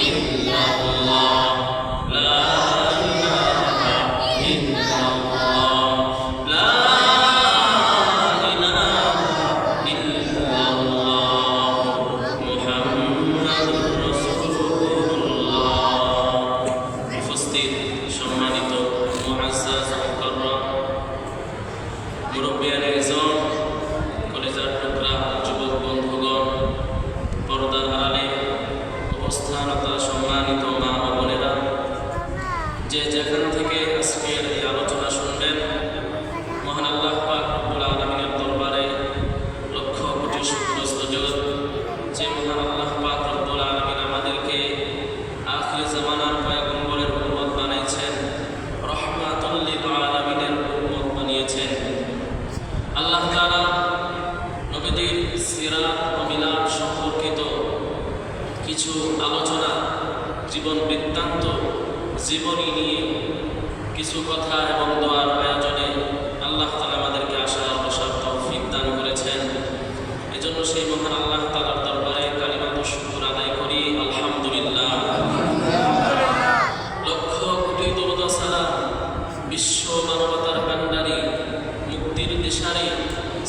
ইল্লাল্লাহ জীবন বৃত্তান্ত, জীবনী নিয়ে কিছু কথা এবং দোয়ার আয়োজনে আল্লাহ তাআলা আমাদেরকে আসার বসার তৌফিক দান করেছেন। এজন্য সেই মহান আল্লাহ তাআলার দরবারে কালিমাত শুকর আদায় করি, আলহামদুলিল্লাহ। লক্ষ কোটি দরুদ ও সালাম বিশ্ব মানবতার কান্ডারি, মুক্তির দিশারি,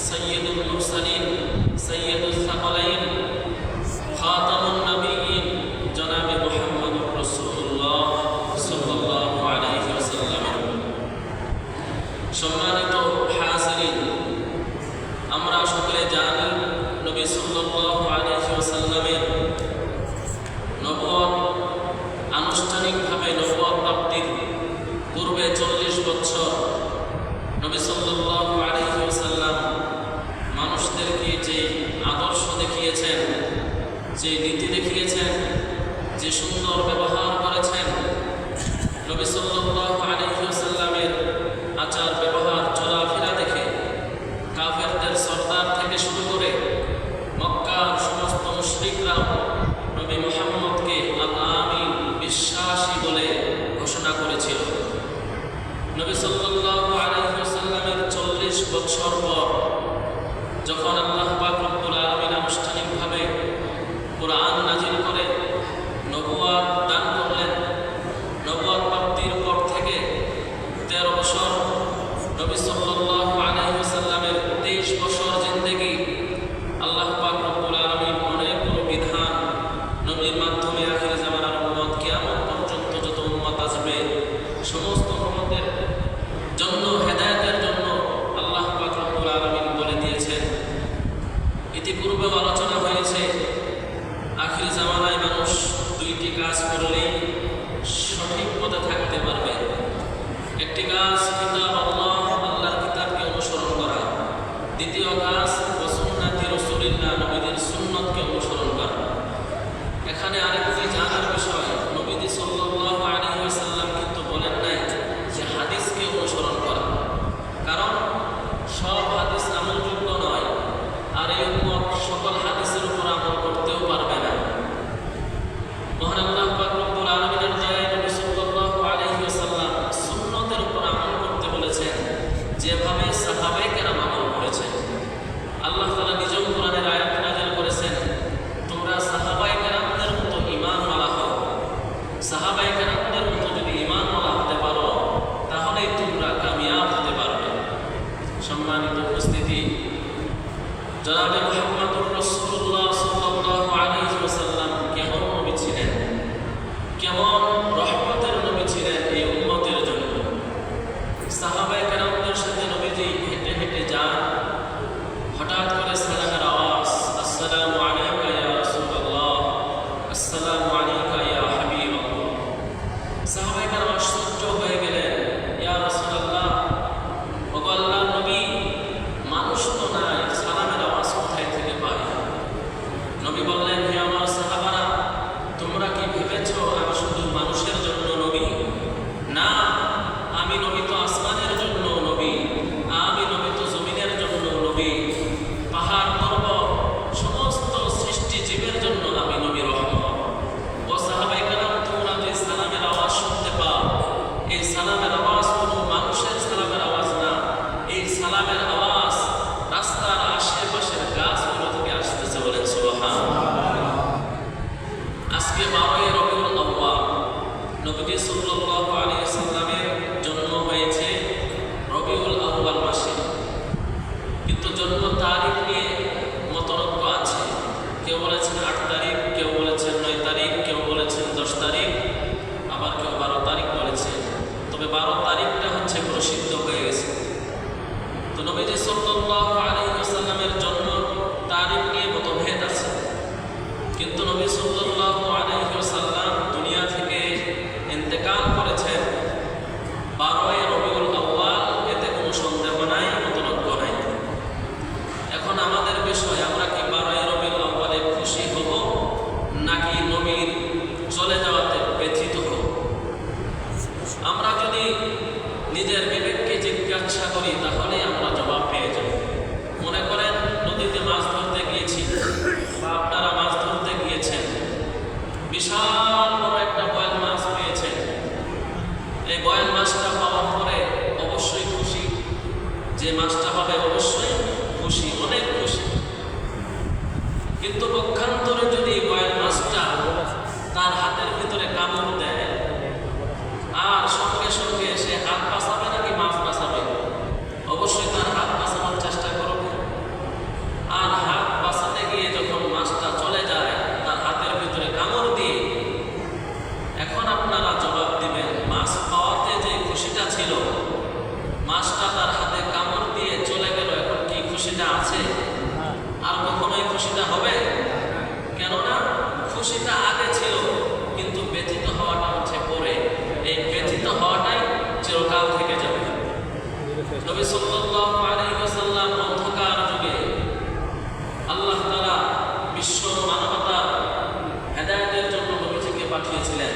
সাইয়্যিদুল মুরসালিন, সাইয়্যিদুস সাকালাইন, খাতামুন নবিয়্যিন জনাবে মুহাম্মদুর রাসূলুল্লাহ সাল্লাল্লাহু আলাইহি ওয়াসাল্লাম। সম্মানিত হাজিরিন, আমরা সকলে জানি নবী সাল্লাল্লাহু আলাইহি ওয়াসাল্লামের নবুয়ত, আনুষ্ঠানিকভাবে নবুয়ত প্রাপ্তির পূর্বে 40 বছর নবী সাল্লাল্লাহু আলাইহি ওয়াসাল্লাম মানুষদেরকে যে আদর্শ দেখিয়েছেন, যে নীতি দেখিয়েছেন, যে সুন্দর ব্যবহার করেছেন, নবী সাল্লাল্লাহু আলাইহি ওয়াসাল্লামের আচার ব্যবহার চলাফেরা দেখে কাফেরদের সরদার থেকে শুরু করে মক্কার সমস্ত মুশরিকরা নবী মুহাম্মদকে আল-আমিন, বিশ্বাসী বলে ঘোষণা করেছিল। নবী সাল্লাল্লাহু আলাইহি ওয়াসাল্লামের 40 বছর পর যখন আল্লাহ পাক রব্বুল আলামিন আনুষ্ঠানিকভাবে কোরআন নাজিল করে নবুয়ত দান করলেন, নবুয়ত প্রাপ্তির পর থেকে 13 বছর নবী সাল্লাল্লাহু আলাইহি ওয়াসাল্লামের 23 বছর জিন্দেগি আল্লাহ পাক রব্বুল আলামিন অনেকগুলো বিধান নবীর মাধ্যমে আখির জামানার উম্মত কিয়ামত পর্যন্ত যত উম্মত আসবে সমস্ত উম্মতের জন্য, হেদায়েতের জন্য আল্লাহ পাক রব্বুল আলামিন বলে দিয়েছেন। ইতিপূর্বে আলোচনা হয়েছে আখির জামানায় মানুষ দুইটি কাজ করলেই সঠিক পথে থাকতে পারবে। একটি কাজ কিতাব আল্লাহ, আল্লাহর কিতাবকে অনুসরণ করা। দ্বিতীয় কাজ সুন্নাতি রাসূলিল্লাহ, নবীদের সুন্নতকে অনুসরণ করা। এখানে আরেকটি জানার বিষয়, নবী সাল্লাল্লাহু আলাইহি ওয়াসাল্লাম কিন্তু বলেন নাই যে হাদিসকে অনুসরণ করা, কারণ সব হাদিস আমলযোগ্য নয়, আর এই উম্মত সকল হাদিসের উপর আমল করতেও পারবে না। মহান আল্লাহ পাক রব্বুল আলামিনের দয়ায় নবী সাল্লাল্লাহু আলাইহি ওয়াসাল্লাম সুন্নতের উপর আমল করতে বলেছেন, যেভাবে সাহাবায়ে কেরাম আমল করেছেন। আল্লাহ তাআলা নিজেও কোরআনের আয়াত নাযিল করেছেন, তোমরা সাহাবায়ে কেরামদের মতো ঈমানওয়ালা হও। সাহাবায়ে কেরামদের মতো যদি ঈমানওয়ালা হতে পারো তাহলেই তোমরা কামিয়াব হতে পারবে। সম্মানিত উপস্থিতি, জনাবে মুহাম্মদুর রাসূলুল্লাহ সাল্লাল্লাহু আলাইহি ওয়াসাল্লাম কেমন নবী ছিলেন, কেমন রহমতের নবী ছিলেন এই উম্মতের জন্য। সাহাবায়ে কেরামদের সাথে নবীজি হেঁটে হেঁটে যান, হঠাৎ করে সালামের আওয়াজ, আসসালামু আলাইকা ইয়া রাসূলুল্লাহ, আসসালামু আলাইকা ইয়া হাবিবাল্লাহ। এখন আপনারা জবাব দিবেন, মাছ পাওয়াতে যে খুশিটা ছিল, মাছটা তার হাতে কামড় দিয়ে চলে গেল, এখন কি খুশিটা আছে? আর কখনোই খুশিটা হবে? কেননা খুশিটা আগে ছিল, কিন্তু ব্যথিত হওয়াটা হচ্ছে পরে। এই ব্যথিত হওয়াটাই চিরকাল থেকে যাবে। নবী সাল্লাল্লাহু আলাইহি ওয়াসাল্লাম অন্ধকার যুগে আল্লাহ তাআলা বিশ্ব মানবতার হেদায়েতের জন্য নবীজিকে পাঠিয়েছিলেন।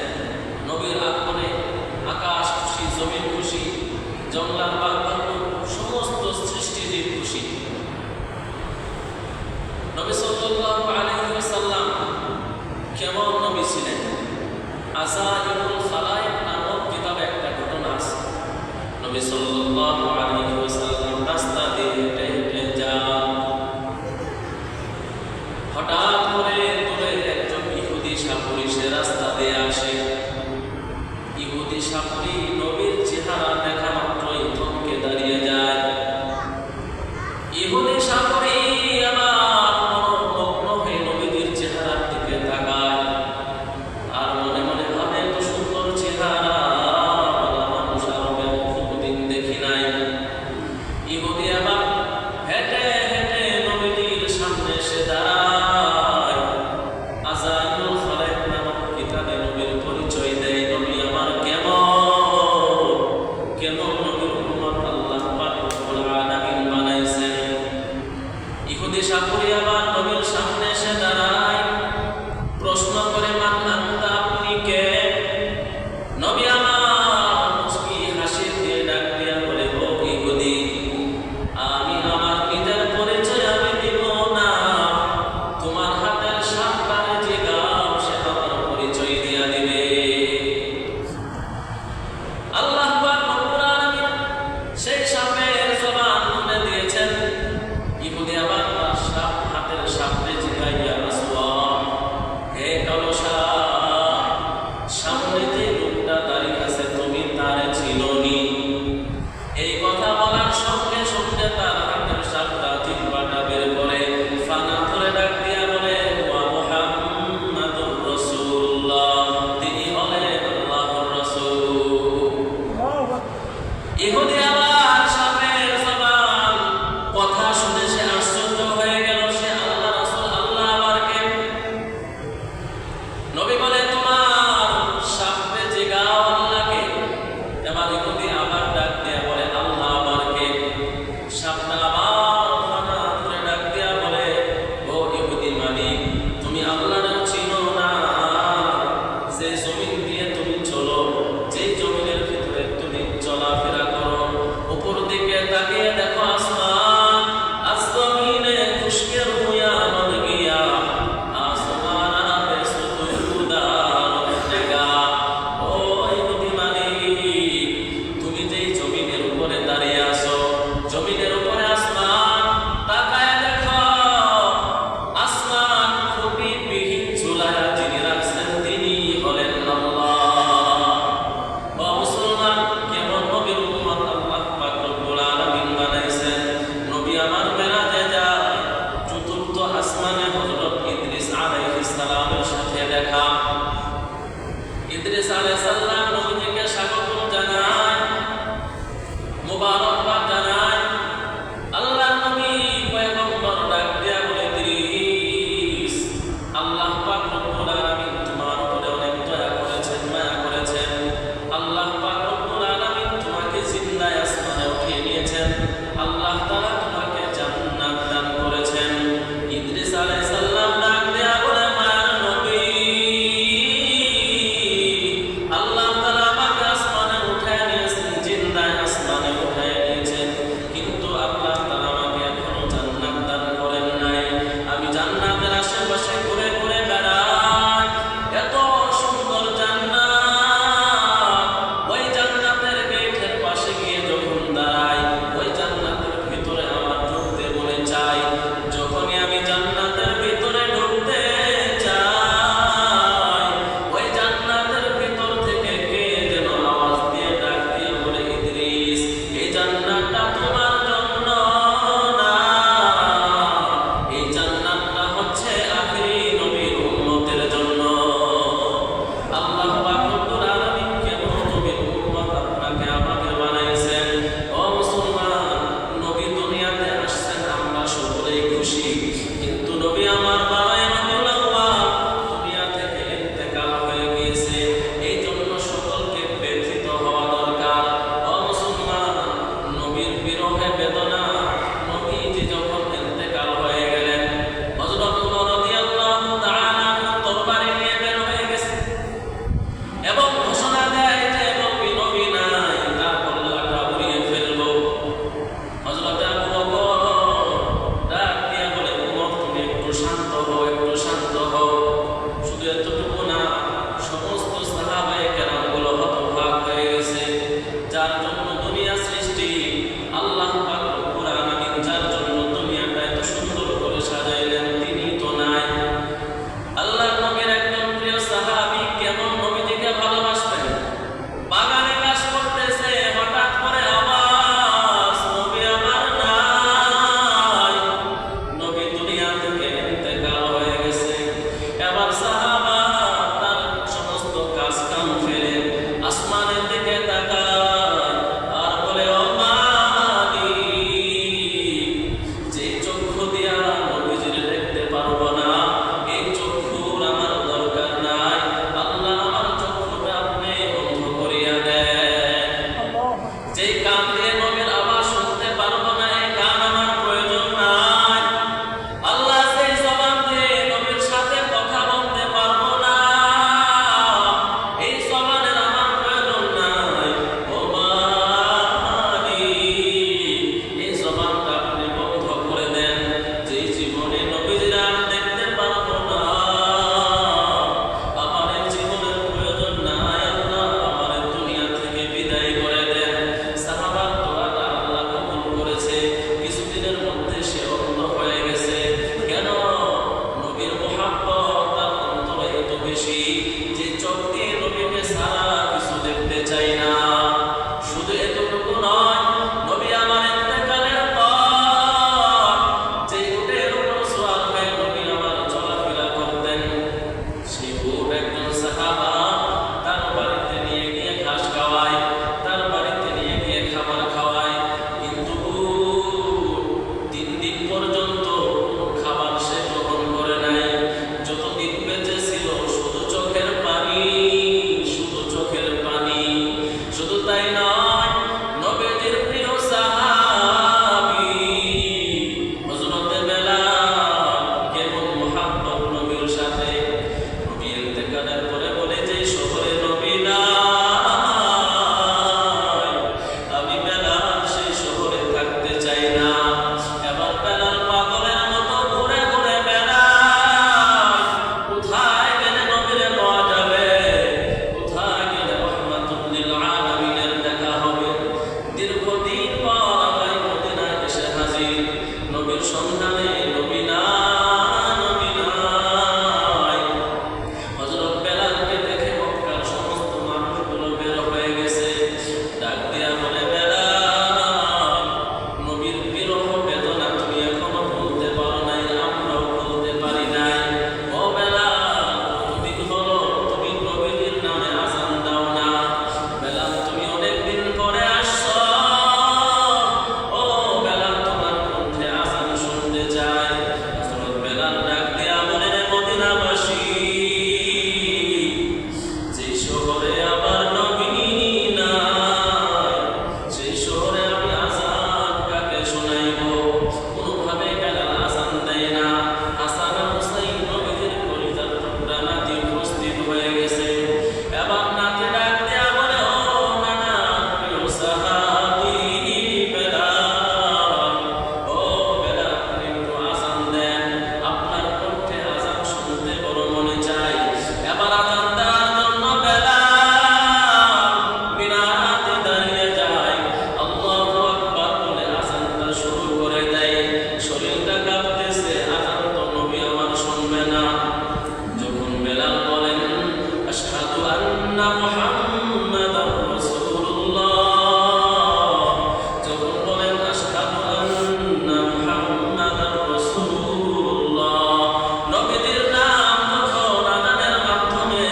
নবীর আগমনে আকাশ খুশি, জমিন খুশি, জঙ্গলার বাঘ সমস্ত সৃষ্টিজীব খুশি। নবী সাল্লাল্লাহু আলাইহি ওয়াসাল্লাম কেমন নবী ছিলেন? আসাইবুল খালায়েক নামক কিতাবে একটা ঘটনা আছে। নবী সাল্লাল্লাহু আলাইহি ওয়াসাল্লাম রাস্তা দিয়ে হেঁটে হেঁটে যান। হঠাৎ করে দূরে একজন ইহুদি সাপুরি সে রাস্তা দিয়ে আসে। ইহুদি সাপুরি নবীর চেহারা দেখা মাত্রই থমকে দাঁড়িয়ে যায়। ইহুদি সাপুরি আবার মনোমগ্ন হয়ে নবীর চেহারার দিকে তাকায় আর মনে মনে ভাবে, এত সুন্দর চেহারা মানুষ আরবে কোনোদিন দেখি নাই। ইহুদি আবার হেঁটে হেঁটে নবীর সামনে এসে দাঁড়ায়। আসাইবুল খালায়েক নামক কিতাবে নবীর পরিচয় দেয়, নবী আমার কেমন নবীর উম্মত আল্লাহ পাক রব্বুল আলামিন বানাইছেন। ইহুদি সাপুরি আবার নবীর সামনে এসে দাঁড়ায়, প্রশ্ন করে, মান আনতা, আপনি কে? নবী আমার মুচকি হাসি দিয়ে ডাক দিয়া বলে, ও ইহুদি, আমি আমার নিজের পরিচয় আমি দিব না, তোমার হাতের সাপটারে যে গাও সে আমার পরিচয় দিয়া দিবে। আল্লাহ পাক রব্বুল আলামিন সেই সাপের জবান খুলে দিয়েছেন। ইহুদি আবার তার সাপ হাতের সাপে জিগাইয়া, আসওয়াদ, হে কালো সাপ, সামনে যে লোকটা দাঁড়িয়ে আছে তুমি তারে চিনোনি? এই কথা বলার সঙ্গে সঙ্গে তার হাতের সাপটা জিহ্বাটা বের করে ফানা ধরে ডাক দিয়া বলে, ওয়া মুহাম্মাদুর রাসূলুল্লাহ, তিনি হলেন আল্লাহর রাসূল। ইহুদি আবার সাপের জবান কথা শুনে সে আশ্চর্য হয়ে গেল, সে আল্লাহ রাসূল, আল্লাহ আবার কে? নবী বলে, তোমার সাপে জিগাও আল্লাহকে। এবার ইহুদি আবার ডাক দিয়া বলে, আল্লাহ আবার কে? সাপটা আবার ফানা ধরে ডাক দিয়া বলে, ও ইহুদি মালিক, তুমি আল্লাহর চিনো না? যে জমিন দিয়ে তুমি চলো, যে জমিনের ভিতরে তুমি চলাফেরা করো, উপর দিকে তাকিয়ে দেখো আসমান, আসমানে খুশকের হুয়া বন গিয়া, আসমান পে সুদুদার জায়গা। ও ইহুদি মালিক, তুমি যেই জমিনের উপরে দাঁড়িয়ে আছো, জমিনের উপরে আসমান, তাকায় দেখো আসমান খুবই বিহীন ঝুলায়া যিনি রাখছেন তিনি হলেন আল্লাহ। ও মুসলমান, কেমন নবীর উম্মত আল্লাহ পাক রব্বুল আলামিন বানাইছেন। নবী আমার মেরাজে যায়, চতুর্থ আসমানে হযরত ইদ্রিস আলাইহিস সালামের সাথে দেখা। ইদ্রিস আলাইহিস সালাম নবীজিকে স্বাগত জানায়, মুবারকবাদ জানায়। আল্লাহ নবী পয়গম্বর ডাক দিয়া বলে, ইদ্রিস, আল্লাহ পাক রব্বুল আলামিন তোমার উপরে অনেক দয়া করেছেন, মায়া করেছেন। আল্লাহ পাক রব্বুল আলামিন তোমাকে জিন্দায় আসমানে উঠিয়ে নিয়েছেন। আল্লাহ তাআলা তোমাকে জান্নাত দান করেছেন। ইদ্রিস আলাইহিস সালাম ডাক দিয়া বলে, মায়ার নবী, আল্লাহ তাআলা আমাকে আসমানে উঠায় নিয়েছেন, জিন্দায় আসমানে উঠায় সারা কিছু দেখতে চাই না। শুধু এতটুকু নয়, নবী আমার ইন্তেকালের পর যে উটের উপর সওয়ার হয়ে নবী আমার চলাফেরা করতেন, সেই উট একজন সাহাবা তার বাড়িতে নিয়ে গিয়ে ঘাস খাওয়ায়, তার বাড়িতে নিয়ে গিয়ে খাবার খাওয়ায়, কিন্তু 3 দিন পর্যন্ত খাবার সে গ্রহণ করে নাই। যতদিন বেঁচে ছিল শুধু চোখের পানি, শুধু চোখের পানি। শুধু তাই নয়, নবীজির প্রিয় সাহাবী হযরত বেলাল কেমন মুহাব্বত নবীর সাথে। নবী ইন্তেকালের পরে বলে যে শহরে নবী নাই, আমি বেলাল সেই শহরে থাকতে চাই না। এবার বেলাল পাগলের মতো ঘুরে ঘুরে বেড়ায়, কোথায় গেলে নবীরে পাওয়া যাবে, কোথায় গেলে রহমাতুল লিল আলামিনের দেখা হবে। দীর্ঘদিন পর আবার মদিনায় এসে হাজির, নবীর সন্ধানে নবী নাই। হযরত বেলালকে দেখে মক্কার সমস্ত মানুষগুলো বের হয়ে গেছে। ডাক দিয়া বলে, বেলাল, নবীর বিরহ বেদনা তুমি এখনো ভুলতে পারো নাই, আমরাও ভুলতে পারি নাই। ও বেলাল, কতদিন হলো তুমি নবীর নামে আযান দাও না। বেলাল, তুমি অনেকদিন পরে আসছো। ও বেলাল, তোমার কণ্ঠে আযান শুনতে চাই। হযরত বেলাল ডাক দিয়া বলে, রে মদিনাবাসী, যে শহরে আমার নবী নাই, সেই শহরে আমি আযান কাকে শোনাইব? কোনোভাবে বেলাল আযান দেয় না। হাসান আর হুসাইন নবীজির কলিজার টুকরা নাতি উপস্থিত হয়ে গেছে। এবার নাতি ডাক দেয়া বলে, ও নানা, প্রিয় সাহাবী বেলাল, ও বেলাল, আপনি একটু আযান দেন, আপনার কণ্ঠে আযান শুনতে বড় মনে চাই। এবার আযান দেওয়ার জন্য বেলাল মিনারে দাঁড়িয়ে যায়, আল্লাহু আকবার বলে আযানটা শুরু করে দেয়। শরীরটা কাঁপতেছে, আযান তো নবী আমার শুনবে না। যখন বেলাল বলেন, আশহাদু আন্না মুহাম্মাদার রাসূলুল্লাহ, যখন বলেন আশহাদু আন্না মুহাম্মাদার রাসূলুল্লাহ, নবীর নাম যখন আযানের মাধ্যমে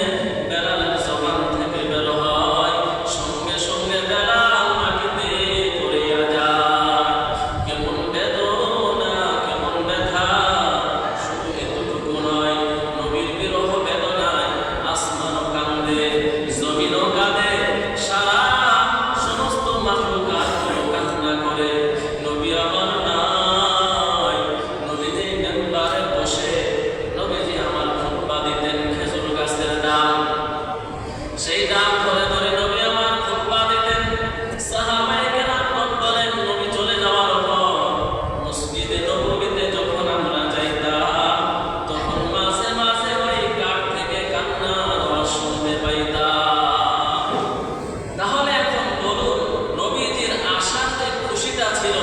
বেলালের জবান থেকে বের হয়, সঙ্গে সঙ্গে বেলাল মাটিতে পড়িয়া যায়। কেমন বেদনা, কেমন ব্যথা! শুধু এতটুকু নয়, নবীর বিরহ বেদনায় আসমানও কান্দে, জমিনও কাঁদে, সারা সমস্ত মাখলুকাতগুলো কান্না করে। নবী আমার নাই। নবীজি মেম্বারে বসে নবীজি আমার খুতবা দিতেন খেজুর গাছের ডাল, সেই ডাল ধরে ধরে নবী আমার খুতবা দিতেন। সাহাবায়ে কেরাম বলেন, নবী চলে যাওয়ার পর মসজিদে নববীতে যখন আমরা যাইতাম, তখন মাঝে মাঝে ওই কাঠ থেকে কান্নার আওয়াজ শুনতে পাইতাম। তাহলে এখন বলুন, নবীজির আশাতে খুশিটা ছিল,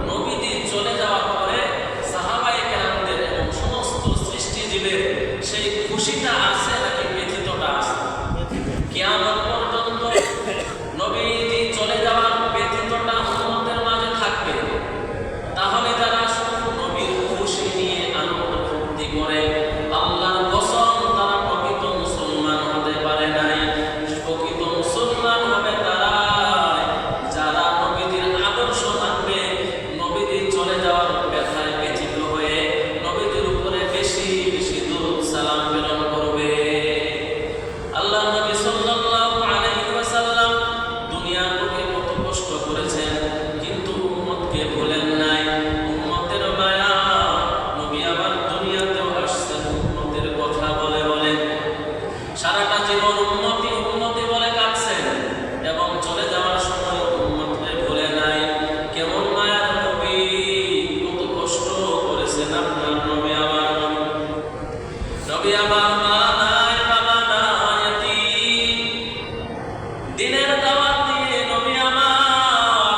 নবীজি চলে যাওয়ার পরে সাহাবায়ে কেরামদের এবং সমস্ত সৃষ্টিজীবের সেই খুশিটা আছে নাকি ব্যথিতটা আছে? কিয়ামত পর্যন্ত নবীজি চলে যাওয়ার ব্যথিতটা উম্মতের মাঝে থাকবে। তাহলে যারা শুধু নবীর খুশি নিয়ে আনন্দ ফুর্তি করে, আল্লাহর কসম, তারা প্রকৃত মুসলমান হতে পারে নাই। প্রকৃত মুসলমান হবে তারা যারা নবীজির আদর্শ মানবে, নবীজি চলে যাওয়ার ব্যথায় ব্যথিত হয়ে নবীজির উপরে বেশি বেশি দুরূদ সালাম প্রেরণ করবে। আল্লাহ নবী সাল্লাল্লাহু আলাইহি ওয়াসাল্লাম দুনিয়ার বুকে কত কষ্ট করেছেন, কিন্তু উম্মতকে ভুলেন নাই। উম্মতের মায়া, নবী আবার দুনিয়াতেও আসছেন উম্মতের কথা বলে বলে। সারাটা জীবন উম্মতি উম্মতি বলে কাটছেন এবং চলে যাওয়ার সময় উম্মতকে ভুলে নাই। কেমন মায়ার নবী, কত কষ্ট করেছেন আপনার নবী। আমার নবী আমার মা নাই, বাবা নাই, এতিম। দিনের দাওয়াত দিয়ে নবী আমার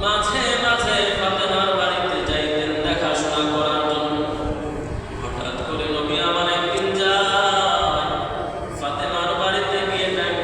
মাঝে মাঝে ফাতেমার বাড়িতে যাইতেন দেখাশোনা করার জন্য। হঠাৎ করে নবী আমার একদিন যায়, ফাতেমার বাড়িতে গিয়ে ডাক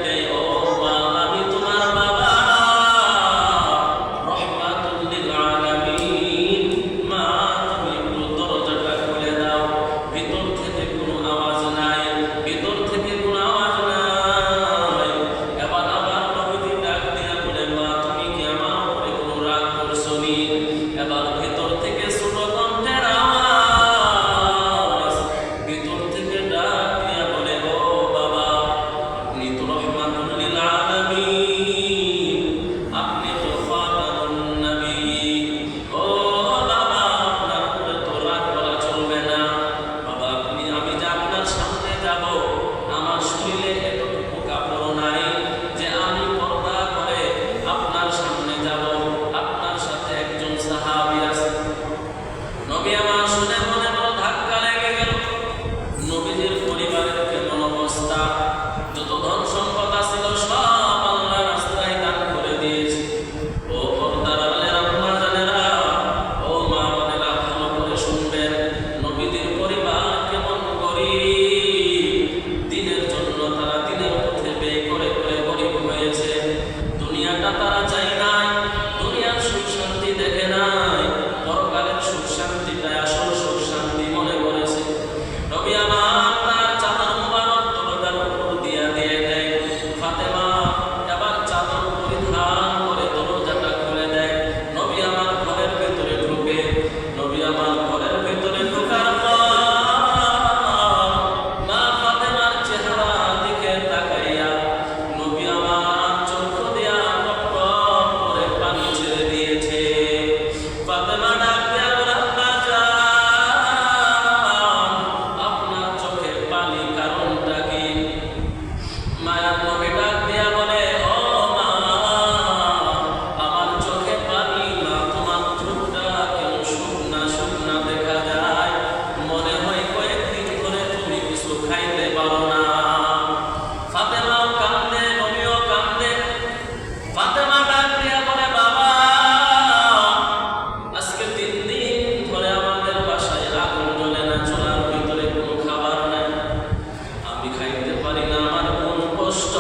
নবী ডাক দিয়া বলে, ও মা, আমার চোখে পানি না, তোমার ঠোঁটটা কেন শুকনা শুকনা দেখা যায়, মনে হয় কয়েকদিন ধরে তুমি কিছু খাইতে পারো না। ফাতেমাও কান্দে, নবীও কান্দে। ফাতেমা ডাক দিয়া বলে, বাবা, আজকে 3 দিন ধরে আমাদের বাসায় আগুন জ্বলে না, চুলার ভিতরে কোনো খাবার নাই, আমি খাইতে পারি না, আমার কোন কষ্ট।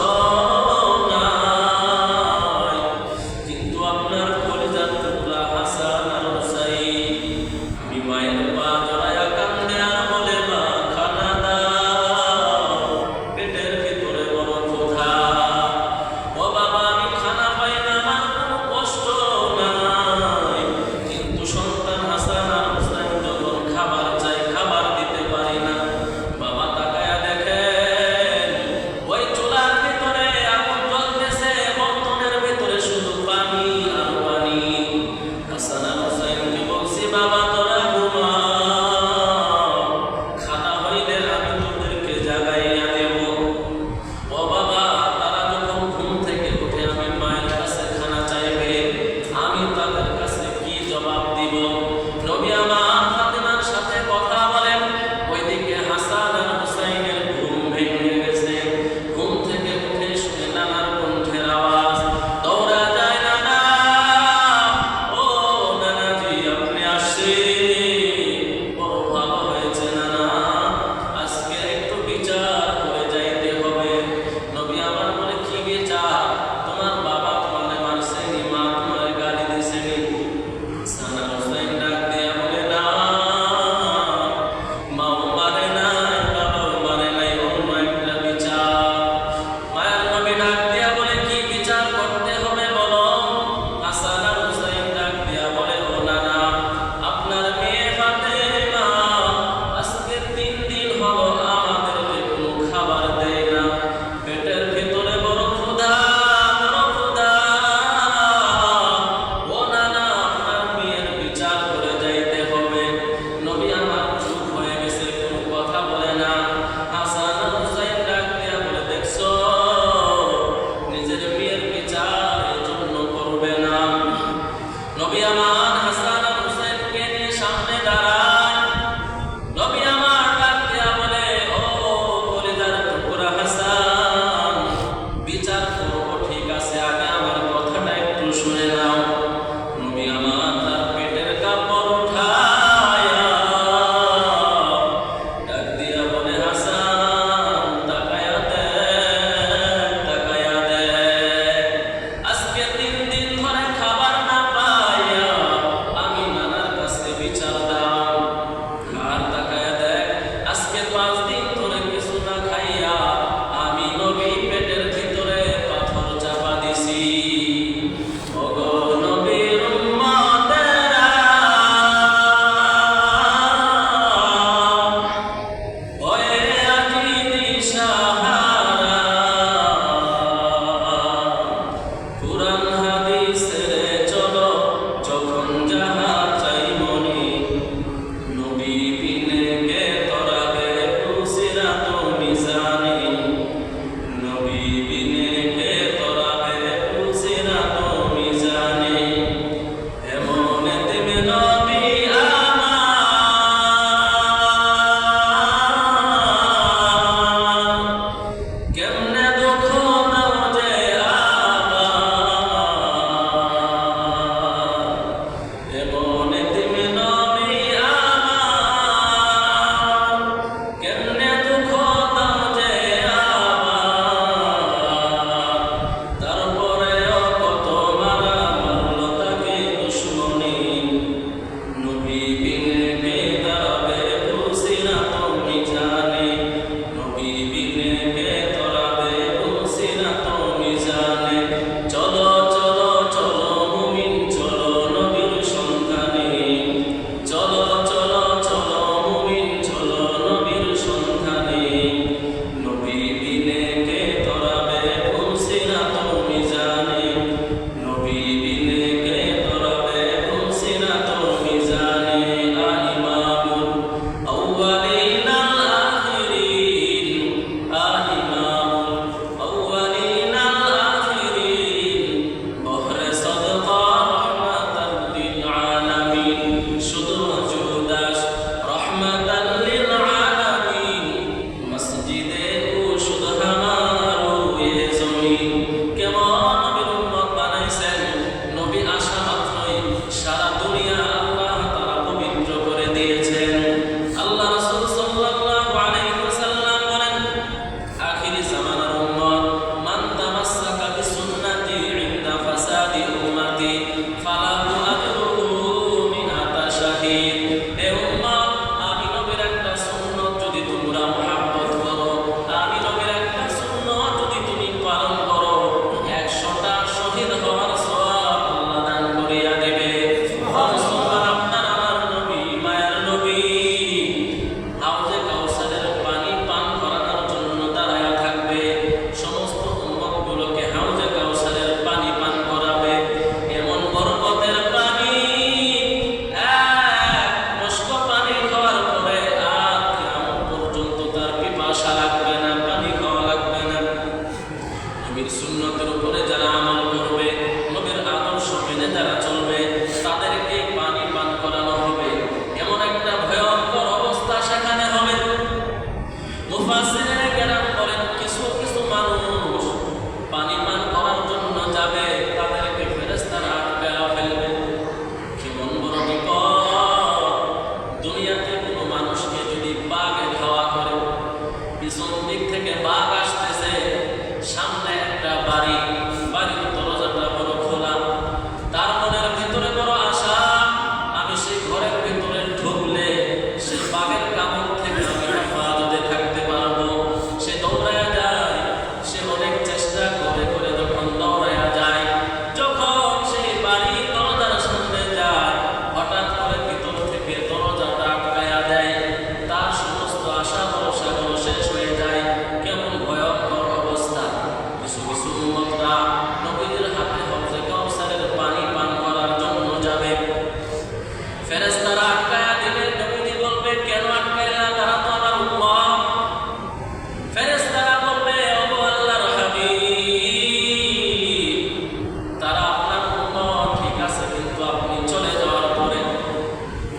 শুনি কেমন নবীর উম্মত বানাইছেন। নবী আসা মাত্রই সারা দুনিয়া আল্লাহ তাআলা পবিত্র করে দিয়েছেন। আল্লাহ রাসূল সাল্লাল্লাহু আলাইহি ওয়াসাল্লাম বলেন, আখিরি জামানার উম্মত মান তামাসসাকা বিসুন্নতি ইনদা ফাসাদি উম্মতি ফালাহু আজরুহু মিআতা শাহীদ। হে উম্মত, আমি নবীর একটা সুন্নাত যদি তোমরা মুহাব্বত করো, আমি নবীর একটা সুন্নাত যদি তুমি পালন করো, 100টা শহীদ হওয়ার সওয়াব আল্লাহ দান করিয়া দেবে। সুবহানাল্লাহ। আপনার আমার নবী, মায়ার নবী হাউজে কাউসারের পানি পান করানোর জন্য দাঁড়ায়া থাকবে। সমস্ত উম্মতগুলোকে হাউজে কাউসারের পানি পান করাবে। এমন বরকতের পানি, এক মস্ক পানি খাওয়ার পরে আর কিয়ামত পর্যন্ত তার পিপাসা লাগবে না, পানি খাওয়া লাগবে না। নবীর সুন্নতের উপরে যারা আমল করবে, নবীর আদর্শ মেনে যারা চলবে, তাদেরকে পানি পান করানো হবে। এমন একটা ভয়ঙ্কর অবস্থা সেখানে হবে। মুফাসসিরিনে কেরাম বলেন, কিছু কিছু মানুষ পানি পান করার জন্য যাবে, তাদেরকে ফেরেশতারা আটকায়া ফেলবে। কেমন বড় বিপদ! দুনিয়াতে কোনো মানুষকে যদি বাঘে খাওয়া করে, পিছন দিক থেকে বাঘ আসতেছে, সামনে একটা বাড়ি, বাড়ির দরজাটা বড় খোলা, তার মনের ভিতরে বড় আশা, আমি সেই ঘরের ভিতরে ঢুকলে সেই বাঘের কামড় থেকে আমি হেফাজতে থাকতে পারবো। সে দৌড়ায়া যায়, সে অনেক চেষ্টা করে করে যখন দৌড়ায়া যায়, যখন সেই বাড়ির দরজার সামনে যায়, হঠাৎ করে ভিতর থেকে দরজাটা আটকায়া দেয়, তার সমস্ত আশা ভরসাগুলো শেষ হয়ে যায়। কেমন ভয়ঙ্কর অবস্থা! কিছু কিছু উম্মতরা নবীদের হাতে হাউজে কাউসারের পানি পান করার জন্য যাবে। ফেরেশতারা আটকায়া দিলে নবীজি বলবে, কেন আটকাইলা? তারা তো আমার উম্মত। ফেরেশতারা বলবে, ওগো আল্লাহর হাবিব, তারা আপনার উম্মত ঠিক আছে, কিন্তু আপনি চলে যাওয়ার পরে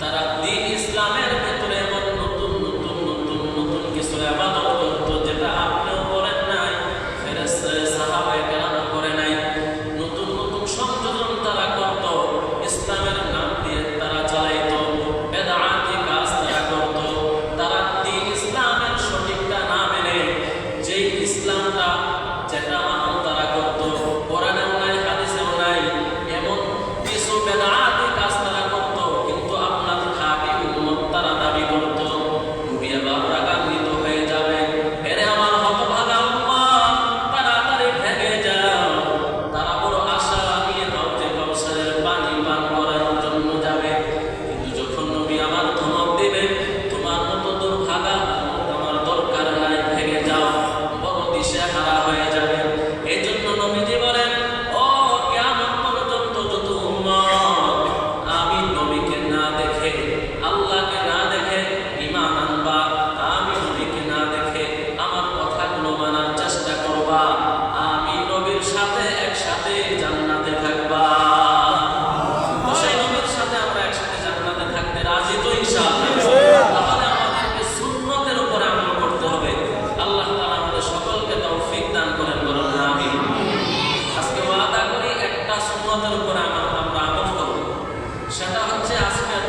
তারা দ্বীন ইসলামের ভেতরে এমন নতুন নতুন নতুন নতুন কিছু ইবাদত করতো, যেটা আপনিও করেন নাই, ফেরেশতা সাহাবায়ে কেরাম করে নাই। নতুন নতুন সংযোজন তারা করত, ইসলামের নাম দিয়ে তারা চালাইতো, বেদাতি কাজ তারা করত। তারা দ্বীন ইসলামের সঠিকটা না মেনে যেই ইসলামটা যেটা মানো তারা করত, কোরআনেও নাই, হাদিসেও নাই, এমন কিছু বেদাতি কাজ তারা করত, কিন্তু আপনার খাঁটি উম্মত তারা দাবি করত। নবী আবার রাগান্বিত হয়ে যাবে, এরে আমার হতভাগা উম্মত, তাড়াতাড়ি ভেগে যাও। তারা বড় আশা নিয়ে হাউজে কাউসারের পানি পান করার জন্য যাবে, কিন্তু যখন নবী আমার ধমক দিবে, তোমার মতো দুর্ভাগা উম্মত আমার দরকার নাই, ভেগে যাও, বড় দিশেহারা হয়ে যাবে। এই জন্য নবীজি বলেন, ও কিয়ামত পর্যন্ত যত উম্মত আমি নবীকে না দেখে, আল্লাহকে না দেখে ঈমান আনবা, আমি নবীকে না দেখে আমার কথাগুলো মানার চেষ্টা করবা, আমি নবীর সাথে একসাথে জান্নাতে থাকবা। তো সেই নবীর সাথে আমরা একসাথে জান্নাতে থাকতে রাজি তো ইনশাআল্লাহ? তাহলে আমাদেরকে সুন্নতের উপরে আমল করতে হবে। আল্লাহ তাআলা আমাদের সকলকে তৌফিক দান করেন, বলুন আমিন। আজকে ওয়াদা করি একটা সুন্নতের উপরে আমরা আমল করব, সেটা হচ্ছে আজকের